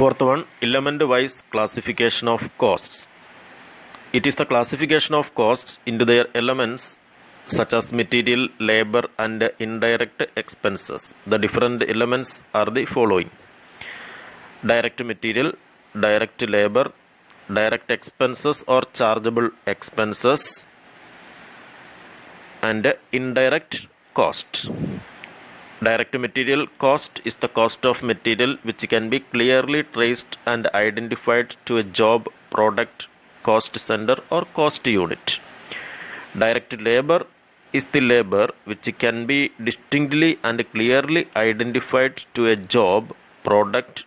Fourth one, element-wise classification of costs. It is the classification of costs into their elements such as material, labor and indirect expenses. The different elements are the following: direct material, direct labor, direct expenses or chargeable expenses, and indirect cost. Direct material cost is the cost of material which can be clearly traced and identified to a job, product, cost center or cost unit. Direct labor is the labor which can be distinctly and clearly identified to a job, product,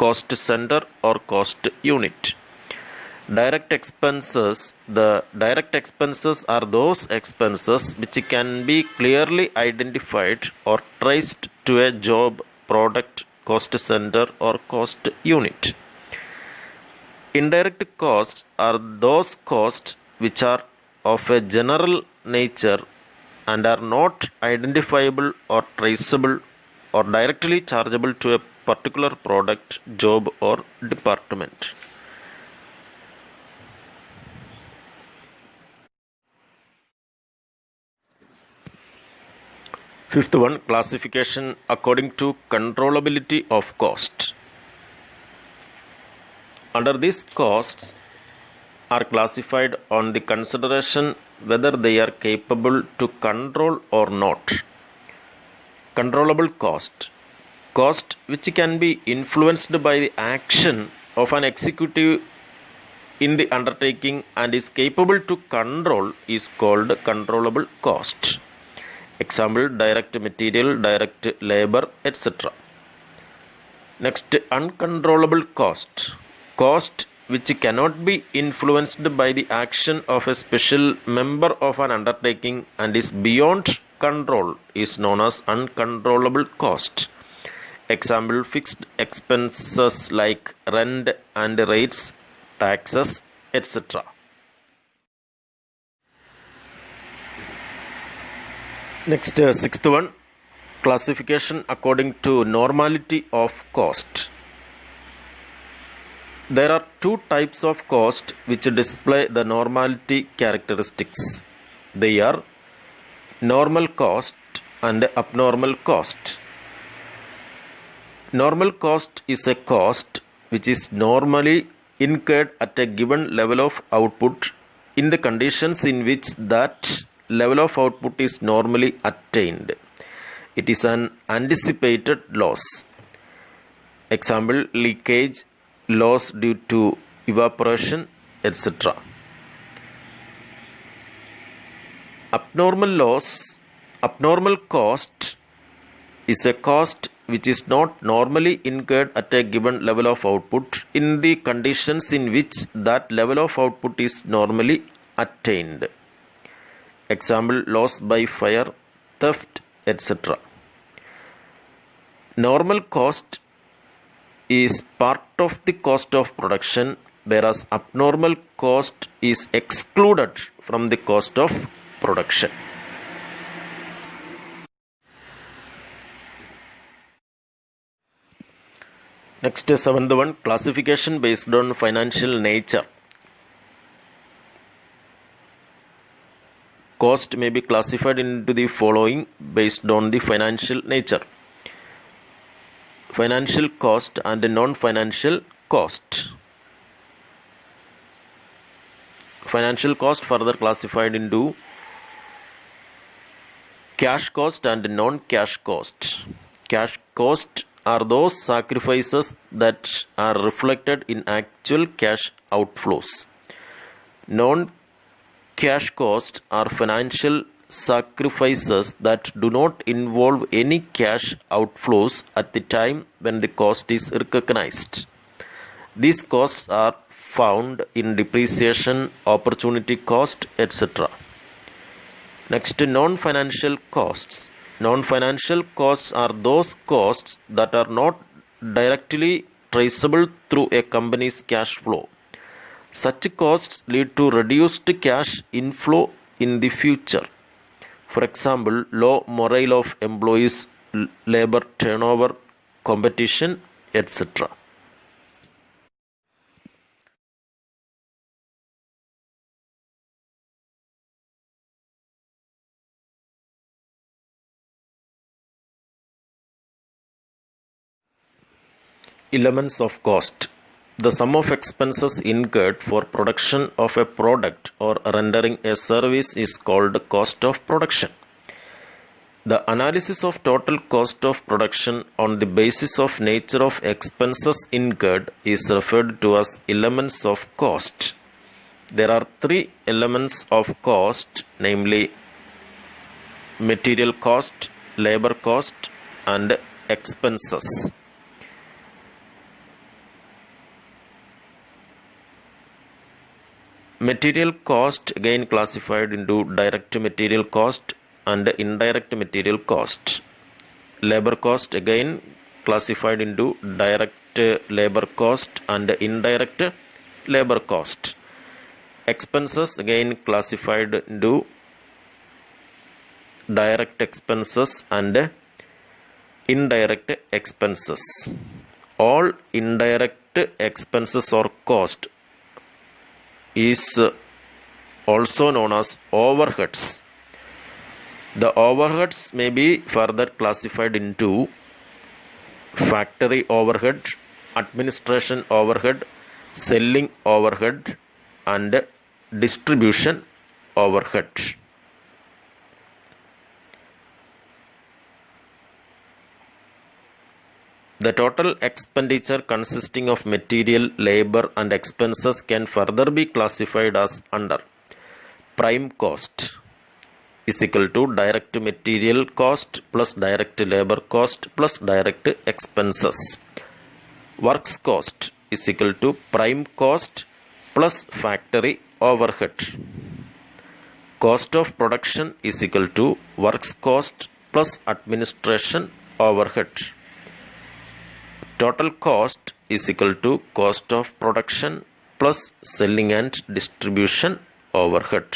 cost center or cost unit. Direct expenses. The direct expenses are those expenses which can be clearly identified or traced to a job, product, cost center or cost unit. Indirect costs are those costs which are of a general nature and are not identifiable or traceable or directly chargeable to a particular product, job or department. Fifth one, classification according to controllability of cost. Under these costs are classified on the consideration whether they are capable to control or not. Controllable cost. Cost which can be influenced by the action of an executive in the undertaking and is capable to control is called controllable cost. Example, direct material, direct labor, etc. Next, uncontrollable cost. Cost which cannot be influenced by the action of a special member of an undertaking and is beyond control is known as uncontrollable cost. Example, fixed expenses like rent and rates, taxes, etc. Next, sixth one, classification according to normality of cost. There are two types of cost which display the normality characteristics. They are normal cost and abnormal cost. Normal cost is a cost which is normally incurred at a given level of output in the conditions in which that level of output is normally attained. It is an anticipated loss. Example, leakage, loss due to evaporation, etc. Abnormal cost is a cost which is not normally incurred at a given level of output in the conditions in which that level of output is normally attained. Example, loss by fire, theft, etc. Normal cost is part of the cost of production, whereas abnormal cost is excluded from the cost of production. Next, seventh one, classification based on financial nature. Cost may be classified into the following based on the financial nature: financial cost and non-financial cost. Financial cost further classified into cash cost and non-cash cost. Cash cost are those sacrifices that are reflected in actual cash outflows. Non-cash costs are financial sacrifices that do not involve any cash outflows at the time when the cost is recognized. These costs are found in depreciation, opportunity cost, etc. Next, non-financial costs. Non-financial costs are those costs that are not directly traceable through a company's cash flow. Such costs lead to reduced cash inflow in the future. For example, low morale of employees, labor turnover, competition, etc. Elements of cost. The sum of expenses incurred for production of a product or rendering a service is called cost of production. The analysis of total cost of production on the basis of nature of expenses incurred is referred to as elements of cost. There are three elements of cost, namely material cost, labor cost, and expenses. Material cost again classified into direct material cost and indirect material cost. Labor cost again classified into direct labor cost and indirect labor cost. Expenses again classified into direct expenses and indirect expenses. All indirect expenses or cost is also known as overheads. The overheads may be further classified into factory overhead, administration overhead, selling overhead, and distribution overhead. The total expenditure consisting of material, labor, and expenses can further be classified as under prime cost is equal to direct material cost plus direct labor cost plus direct expenses. Works cost is equal to prime cost plus factory overhead. Cost of production is equal to works cost plus administration overhead. Total cost is equal to cost of production plus selling and distribution overhead.